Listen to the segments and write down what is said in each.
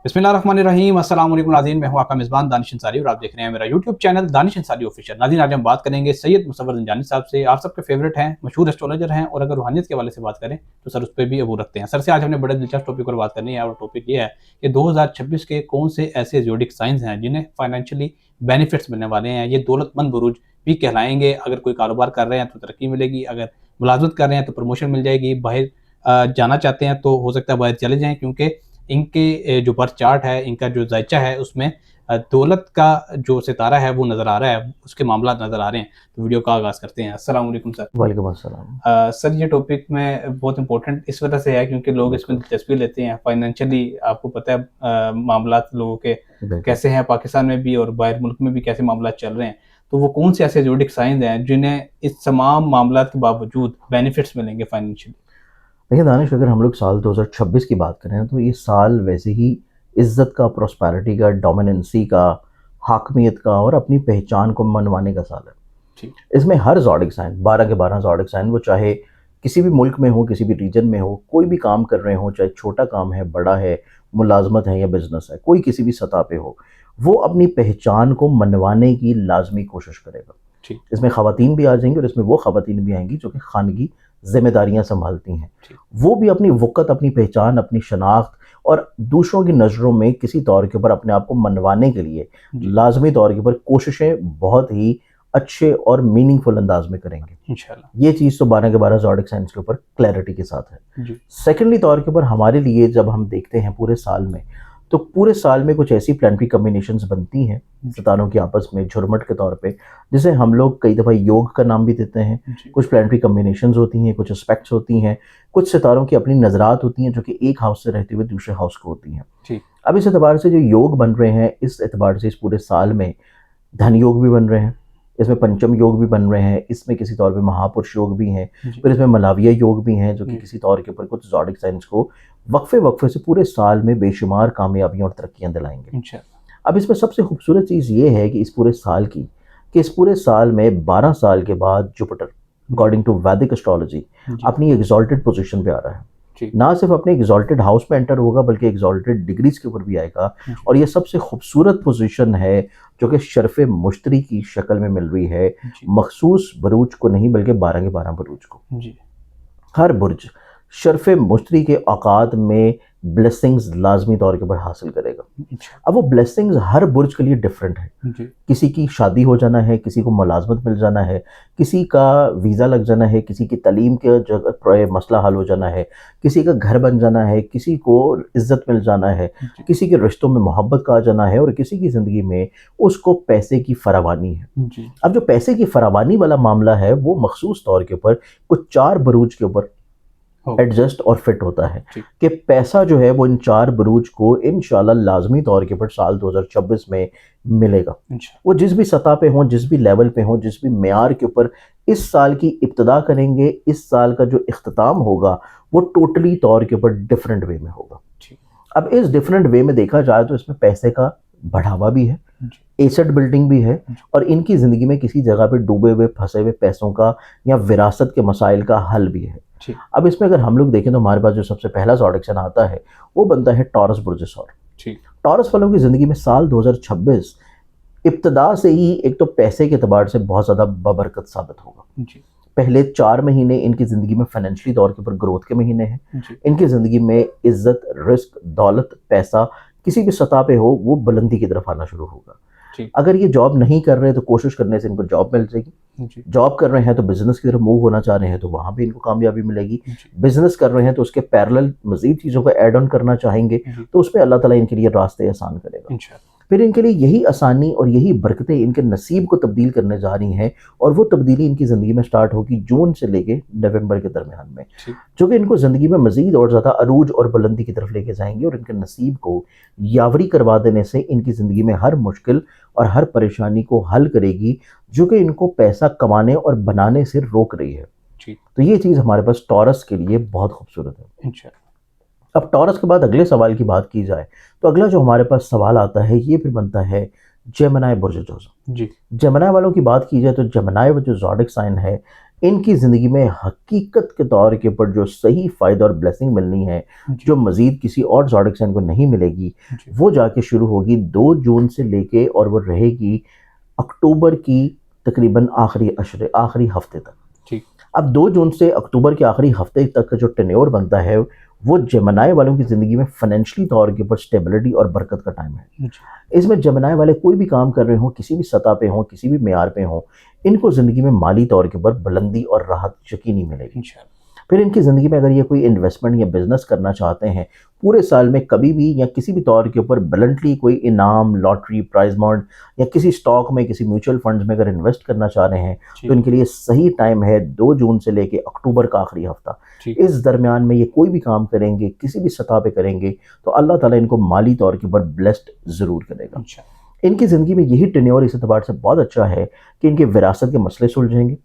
बिस्मिल्लाहिर्रहमानिर्रहीम। अस्सलाम वालेकुम नाज़रीन, मैं हूं आपका मेज़बान दानिश अंसारी और आप देख रहे हैं मेरा YouTube channel Danish Ansari official. नाज़रीन, आज हम बात करेंगे सैयद मुसव्वर ज़ंजानी साहब से। आप सबके फेवरेट हैं, मशहूर एस्ट्रोलॉजर हैं और अगर रूहानियत के हवाले से बात करें तो सर उस पर भी अबू रखते हैं। सर से आज हमने बड़े दिलचस्प टॉपिक पर बात करनी है और टॉपिक ये है कि 2026 के कौन से ऐसे ज़ोडिक साइंस हैं जिन्हें फाइनेंशियली बेनिफिट्स मिलने वाले हैं। ये दौलतमंद बुरूज भी कहलाएंगे। अगर कोई कारोबार कर रहे हैं तो तरक्की मिलेगी, अगर मुलाजमत कर रहे हैं तो प्रमोशन मिल जाएगी, बाहर जाना चाहते हैं तो हो सकता है बाहर चले जाएँ, क्योंकि इनके जो बर्थ चार्ट है, इनका जो ज़ायचा है उसमें दौलत का जो सितारा है वो नज़र आ रहा है, उसके मामला नज़र आ रहे हैं। तो वीडियो का आगाज़ करते हैं। अस्सलाम वालेकुम सर। वालेकुम अस्सलाम। सर, ये टॉपिक में बहुत इंपॉर्टेंट इस वजह से है क्योंकि लोग इसमें दिलचस्पी लेते हैं। फाइनेंशियली आपको पता है मामलात लोगों के कैसे हैं, पाकिस्तान में भी और बाहर मुल्क में भी कैसे मामला चल रहे हैं। तो वो कौन से ऐसे ज़ोडिक साइंस हैं जिन्हें इस तमाम मामलात के बावजूद बेनिफिट्स मिलेंगे फाइनेंशियली? देखिए दानिश, अगर हम लोग साल 2026 की बात करें तो ये साल वैसे ही इज़्ज़त का, प्रॉस्पेरिटी का, डोमिनेंसी का, हाकमियत का और अपनी पहचान को मनवाने का साल है। इसमें हर ज़ोडिक साइन 12 के 12 ज़ोडिक साइन, वो चाहे किसी भी मुल्क में हो, किसी भी रीजन में हो, कोई भी काम कर रहे हो, चाहे छोटा काम है, बड़ा है, मुलाजमत है या बिजनेस है, कोई किसी भी सतह पे हो, वो अपनी पहचान को मनवाने की लाजमी कोशिश करेगा। इसमें ख़वातीन भी आ जाएंगी और इसमें वो ख़वातीन भी आएंगी जो कि खानगी जिम्मेदारियां संभालती हैं। वो भी अपनी वक़्त, अपनी पहचान, अपनी शनाख्त और दूसरों की नज़रों में किसी तौर के ऊपर अपने आप को मनवाने के लिए लाजमी तौर के ऊपर कोशिशें बहुत ही अच्छे और मीनिंगफुल अंदाज में करेंगे इंशाल्लाह। ये चीज़ तो 12 के 12 ज़ोडिक साइंस के ऊपर क्लैरिटी के साथ है। सेकेंडली तौर के ऊपर हमारे लिए जब हम देखते हैं पूरे साल में, तो पूरे साल में कुछ ऐसी प्लानिटरी कॉम्बिनेशंस बनती हैं सितारों की आपस में झुरमट के तौर पे, जिसे हम लोग कई दफ़ा योग का नाम भी देते हैं। कुछ प्लानिटरी कॉम्बिनेशंस होती हैं, कुछ एस्पेक्ट्स होती हैं, कुछ सितारों की अपनी नज़रात होती हैं जो कि एक हाउस से रहते हुए दूसरे हाउस को होती हैं। अब इस एतबार से जो योग बन रहे हैं, इस एतबार से इस पूरे साल में धन योग भी बन रहे हैं, इसमें पंचम योग भी बन रहे हैं, इसमें किसी तौर पे महापुरुष योग भी हैं, फिर इसमें मलाविया योग भी हैं जो कि किसी तौर के ऊपर कुछ ज़ोडिक साइंस को वक्फे से पूरे साल में बेशुमार कामयाबियां और तरक्कियां दिलाएंगे। अब इसमें सबसे खूबसूरत चीज़ ये है कि इस पूरे साल की, कि इस पूरे साल में 12 साल के बाद जुपिटर अकॉर्डिंग टू वैदिक एस्ट्रोलॉजी अपनी एग्जॉल्टेड पोजीशन पे आ रहा है। ना सिर्फ अपने एग्जॉल्टेड हाउस में एंटर होगा बल्कि एग्जॉल्टेड डिग्रीज के ऊपर भी आएगा। और ये सबसे खूबसूरत पोजीशन है जो कि शर्फ मुश्तरी की शक्ल में मिल रही है, मखसूस बरूज को नहीं बल्कि 12 के 12 बरूज को। हर बुर्ज शर्फ मुश्तरी के औकात में ब्लेसिंग्स लाजमी तौर के ऊपर हासिल करेगा। अब वो ब्लेसिंग्स हर बुर्ज के लिए डिफरेंट है। किसी की शादी हो जाना है, किसी को मुलाजमत मिल जाना है, किसी का वीज़ा लग जाना है, किसी की तालीम के जगह मसला हल हो जाना है, किसी का घर बन जाना है, किसी को इज्जत मिल जाना है, किसी के रिश्तों में मोहब्बत का आ जाना है और किसी की ज़िंदगी में उसको पैसे की फरावानी है। अब जो पैसे की फरावानी वाला मामला है वो मखसूस तौर के ऊपर कुछ 4 बरूज के ऊपर एडजस्ट और फिट होता है कि पैसा जो है वो इन 4 बरूज को इंशाल्लाह लाजमी तौर के ऊपर साल 2026 में मिलेगा। वो जिस भी सतह पे हो, जिस भी लेवल पे हो, जिस भी मेयार के ऊपर इस साल की इब्तिदा करेंगे, इस साल का जो इख्तिताम होगा वो टोटली तौर के ऊपर डिफरेंट वे में होगा। अब इस डिफरेंट वे में देखा जाए तो इसमें पैसे का बढ़ावा भी है, एसेट बिल्डिंग भी है और इनकी ज़िंदगी में किसी जगह पे डूबे हुए फंसे हुए पैसों का या विरासत के मसाइल का हल भी है। अब इसमें अगर हम लोग देखें तो हमारे पास जो सबसे पहला ज़ोडिक साइन आता है वो बनता है टॉरस बुर्ज सौर। टॉरस वालों की ज़िंदगी में साल 2026 इब्तिदा से ही एक तो पैसे के एतबार से बहुत ज़्यादा बबरकत साबित होगा। पहले 4 महीने इनकी ज़िंदगी में फाइनेंशियली तौर के ऊपर ग्रोथ के महीने हैं। इनकी ज़िंदगी में इज्जत, रिस्क, दौलत, पैसा किसी भी सतह पे हो वो बुलंदी की तरफ आना शुरू होगा। अगर ये जॉब नहीं कर रहे तो कोशिश करने से इनको जॉब मिल जाएगी। जॉब कर रहे हैं तो बिजनेस की तरफ मूव होना चाह रहे हैं तो वहां भी इनको कामयाबी मिलेगी। बिजनेस कर रहे हैं तो उसके पैरेलल मजीद चीज़ों को ऐड ऑन करना चाहेंगे तो उसमें अल्लाह ताला इनके लिए रास्ते आसान करेगा। फिर इनके लिए यही आसानी और यही बरकतें इनके नसीब को तब्दील करने जा रही हैं और वो तब्दीली इनकी ज़िंदगी में स्टार्ट होगी जून से लेके नवंबर के दरमियान में, जो कि इनको ज़िंदगी में मज़ीद और ज़्यादा अरूज और बुलंदी की तरफ लेके जाएंगे और इनके नसीब को यावरी करवा देने से इनकी ज़िंदगी में हर मुश्किल और हर परेशानी को हल करेगी जो कि इनको पैसा कमाने और बनाने से रोक रही है। तो ये चीज़ हमारे पास टॉरस के लिए बहुत खूबसूरत है। अब टॉरस के बाद अगले सवाल की बात की जाए तो अगला जो हमारे पास सवाल आता है ये फिर बनता है जेमिनी बुर्ज जोज़ा। जेमिनी वालों की बात की जाए तो जेमिनी वो जो ज़ोडिक साइन है इनकी ज़िंदगी में हकीकत के तौर के ऊपर जो सही फ़ायदा और ब्लेसिंग मिलनी है, जो मज़ीद किसी और ज़ोडिएक साइन को नहीं मिलेगी, वो जाके शुरू होगी 2 जून से लेके और वो रहेगी अक्टूबर की तकरीबन आखिरी हफ्ते तक। ठीक। अब 2 जून से अक्टूबर के आखिरी हफ्ते तक का जो टेन्योर बनता है, वो जेमिनी वालों की ज़िंदगी में फाइनेंशियली तौर के ऊपर स्टेबिलिटी और बरकत का टाइम है। इसमें जेमिनी वाले कोई भी काम कर रहे हों, किसी भी सतह पे हों, किसी भी मेयार पे हों, इनको ज़िंदगी में माली तौर के ऊपर बुलंदी और राहत यकीनी मिलेगी। फिर इनकी ज़िंदगी में अगर ये कोई इन्वेस्टमेंट या बिज़नेस करना चाहते हैं, पूरे साल में कभी भी या किसी भी तौर के ऊपर ब्लंटली कोई इनाम, लॉटरी, प्राइज़ मॉन्ड या किसी स्टॉक में, किसी म्यूचुअल फंड्स में अगर इन्वेस्ट करना चाह रहे हैं, तो इनके लिए सही टाइम है 2 जून से लेके अक्टूबर का आखिरी हफ्ता। इस दरमियान में ये कोई भी काम करेंगे, किसी भी सतह पे करेंगे, तो अल्लाह ताला इनको माली तौर के ऊपर ब्लेस्ड ज़रूर करेगा। इनकी ज़िंदगी में यही टेन्योर इस एतबार से बहुत अच्छा है कि इनके विरासत के मसले सुलझेंगे।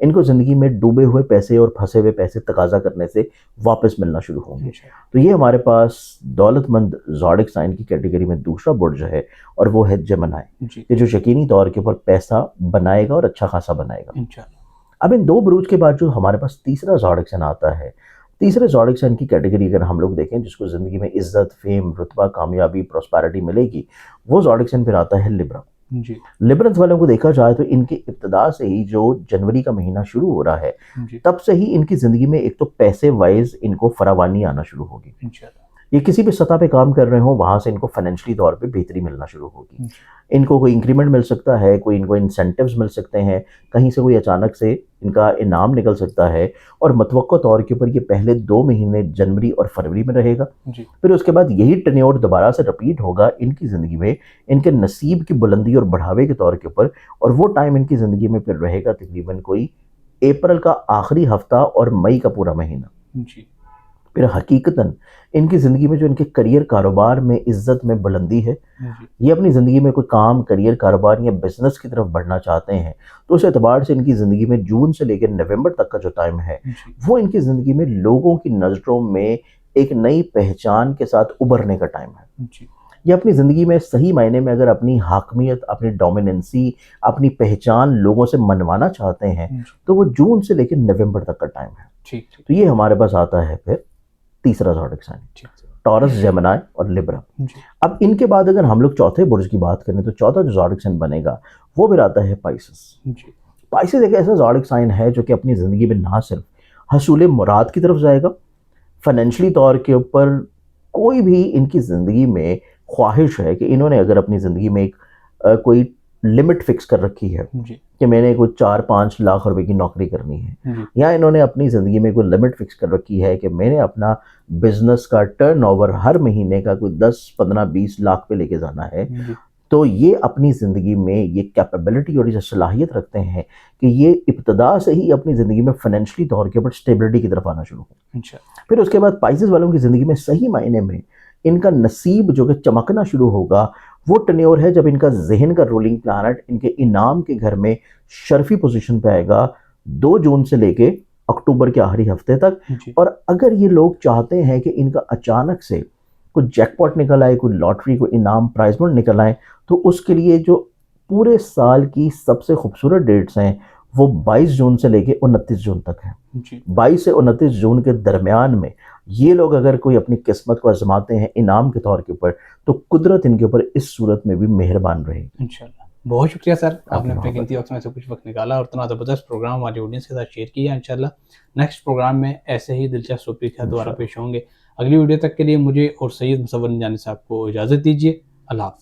इनको ज़िंदगी में डूबे हुए पैसे और फंसे हुए पैसे तकाजा करने से वापस मिलना शुरू होंगे। तो ये हमारे पास दौलतमंद ज़ोडिएक साइन की कैटेगरी में दूसरा बुर्ज है और वो है जेमिनी, कि जो यकीनी तौर के ऊपर पैसा बनाएगा और अच्छा खासा बनाएगा। अब इन 2 बुरूज के बाद जो हमारे पास तीसरा ज़ोडिएक साइन आता है, तीसरे ज़ोडिएक साइन की कैटेगरी अगर हम लोग देखें जिसको ज़िंदगी में इज़्ज़त, फेम, रुतबा, कामयाबी, प्रॉस्पेरिटी मिलेगी, वो ज़ोडिएक साइन फिर आता है लिब्रा। लिब्रंस वालों को देखा जाए तो इनकी इब्तिदा से ही जो जनवरी का महीना शुरू हो रहा है, तब से ही इनकी ज़िंदगी में एक तो पैसे वाइज इनको फरावानी आना शुरू होगी। ये किसी भी सतह पे काम कर रहे हो, वहाँ से इनको फाइनेंशियली तौर पे बेहतरी मिलना शुरू होगी। इनको कोई इंक्रीमेंट मिल सकता है, कोई इनको इंसेंटिव्स मिल सकते हैं, कहीं से कोई अचानक से इनका इनाम निकल सकता है और मतवक्को तौर के ऊपर ये पहले 2 महीने जनवरी और फरवरी में रहेगा। फिर उसके बाद यही टेन्योर दोबारा से रिपीट होगा इनकी ज़िंदगी में, इनके नसीब की बुलंदी और बढ़ावे के तौर के ऊपर, और वो टाइम इनकी ज़िंदगी में फिर रहेगा तकरीबन कोई अप्रैल का आखिरी हफ्ता और मई का पूरा महीना। फिर हकीकतन इनकी ज़िंदगी में जो इनके करियर कारोबार में इज़्ज़त में बुलंदी है, ये अपनी ज़िंदगी में कोई काम, करियर, कारोबार या बिज़नेस की तरफ बढ़ना चाहते हैं, तो उस एतबार से इनकी ज़िंदगी में जून से लेकर नवंबर तक का जो टाइम है, वो इनकी ज़िंदगी में लोगों की नज़रों में एक नई पहचान के साथ उभरने का टाइम है। ये अपनी ज़िंदगी में सही मायने में अगर अपनी हाकमियत, अपनी डोमिनेंसी, अपनी पहचान लोगों से मनवाना चाहते हैं, तो वो जून से लेकर नवंबर तक का टाइम है। तो ये हमारे पास आता है फिर तीसरा ज़ोडिएक साइन, टॉरस, जेमिनी और लिब्रा। अब इनके बाद अगर हम लोग चौथे बुर्ज की बात करें, तो चौथा जो ज़ोडिएक साइन बनेगा वो फिर आता है पाइसेस। पाइसेस एक ऐसा ज़ोडिएक साइन है जो कि अपनी ज़िंदगी में ना सिर्फ हसूल मुराद की तरफ जाएगा, फाइनेंशियली तौर के ऊपर कोई भी इनकी ज़िंदगी में ख्वाहिश है कि इन्होंने अगर अपनी ज़िंदगी में एक कोई लिमिट फिक्स कर रखी है कि मैंने कोई 4-5 लाख रुपए की नौकरी करनी है, या इन्होंने अपनी ज़िंदगी में कोई लिमिट फिक्स कर रखी है कि मैंने अपना बिजनेस का टर्नओवर हर महीने का कोई 10-15-20 लाख पे लेके जाना है, तो ये अपनी ज़िंदगी में ये कैपेबिलिटी और ये सलाहियत रखते हैं कि ये इब्तिदा से ही अपनी ज़िंदगी में फाइनेंशियली तौर के ऊपर स्टेबिलिटी की तरफ आना शुरू हो। फिर उसके बाद पाइसेस वालों की ज़िंदगी में सही मायने में इनका नसीब जो कि चमकना शुरू होगा, वो टेन्योर है जब इनका जहन का रूलिंग प्लैनेट इनके इनाम के घर में शर्फी पोजीशन पे आएगा 2 जून से लेके अक्टूबर के आखिरी हफ्ते तक। और अगर ये लोग चाहते हैं कि इनका अचानक से कोई जैकपॉट निकल आए, कोई लॉटरी, कोई इनाम, प्राइज मनी निकल आए, तो उसके लिए जो पूरे साल की सबसे खूबसूरत डेट्स हैं वो 22 जून से लेके 29 जून तक है। 22 से 29 जून के दरमियान में ये लोग अगर कोई अपनी किस्मत को आजमाते हैं इनाम के तौर के ऊपर, तो कुदरत इनके ऊपर इस सूरत में भी मेहरबान रहेगी इंशाल्लाह। बहुत शुक्रिया सर, आपने अपने कीमती वक्त में से कुछ वक्त निकाला और इतना ज़बरदस्त प्रोग्राम हमारी ऑडियंस के साथ शेयर किया। इंशाल्लाह नेक्स्ट प्रोग्राम में ऐसे ही दिलचस्प टॉपिक के साथ दोबारा पेश होंगे। अगली वीडियो तक के लिए मुझे और सैयद मुसव्वर निजानी साहब को इजाज़त दीजिए। अल्लाह हाफ़िज़।